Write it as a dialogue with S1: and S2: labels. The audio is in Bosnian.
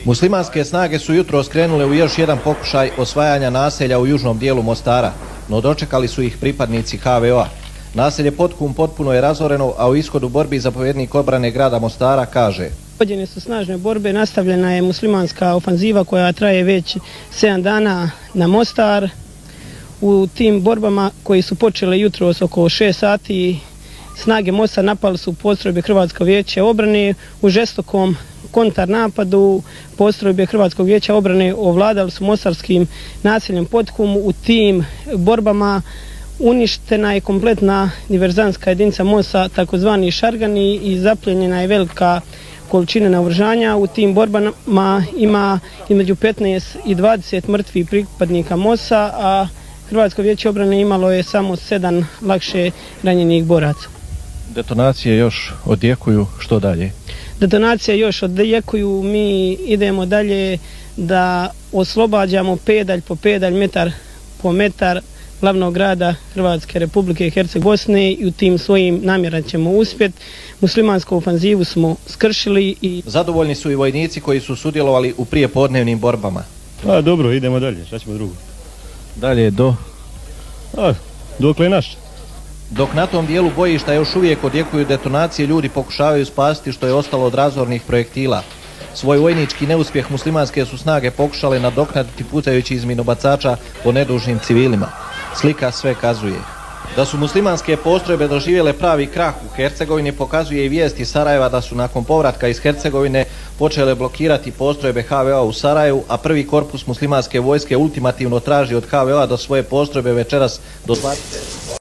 S1: Muslimanske snage su jutro skrenule u još jedan pokušaj osvajanja naselja u južnom dijelu Mostara, no dočekali su ih pripadnici HVO-a. Naselje Potkum potpuno je razoreno, a u ishodu borbi zapovjednik obrane grada Mostara kaže:
S2: Vođene su snažne borbe, nastavljena je muslimanska ofanziva koja traje već 7 dana na Mostar. U tim borbama koji su počele jutros oko 6 sati, snage MOSA napali su postrojbe Hrvatskog vijeća obrane. U žestokom kontrnapadu postrojbe Hrvatskog vijeća obrane ovladali su mostarskim naseljem Potkum. U tim borbama uništena je kompletna diverzantska jedinica MOSA, takozvani Šargani, i zapljenjena je velika količina naoružanja. U tim borbama ima između 15 i 20 mrtvih pripadnika MOSA, a Hrvatsko vijeće obrane imalo je samo 7 lakše ranjenih boraca.
S1: Detonacije još odjekuju, što dalje?
S2: Detonacije još odjekuju, mi idemo dalje da oslobađamo pedalj po pedalj, metar po metar glavnog grada Hrvatske Republike Herceg Bosne, i u tim svojim namjerama ćemo uspjeti. Muslimansku ofanzivu smo skršili i...
S1: Zadovoljni su i vojnici koji su sudjelovali u prijepodnevnim borbama.
S3: Dobro, idemo dalje, šta ćemo drugo?
S1: Dalje do...
S3: Dokle je naš.
S1: Dok na tom dijelu bojišta još uvijek odjekuju detonacije, ljudi pokušavaju spasiti što je ostalo od razornih projektila. Svoj vojnički neuspjeh muslimanske su snage pokušale nadoknaditi pucajući iz minobacača po nedužnim civilima. Slika sve kazuje. Da su muslimanske postrojbe doživjele pravi krah u Hercegovini pokazuje i vijest iz Sarajeva da su nakon povratka iz Hercegovine počele blokirati postrojbe HVO-a u Sarajevu, a prvi korpus muslimanske vojske ultimativno traži od HVO-a da svoje postrojbe večeras do 20.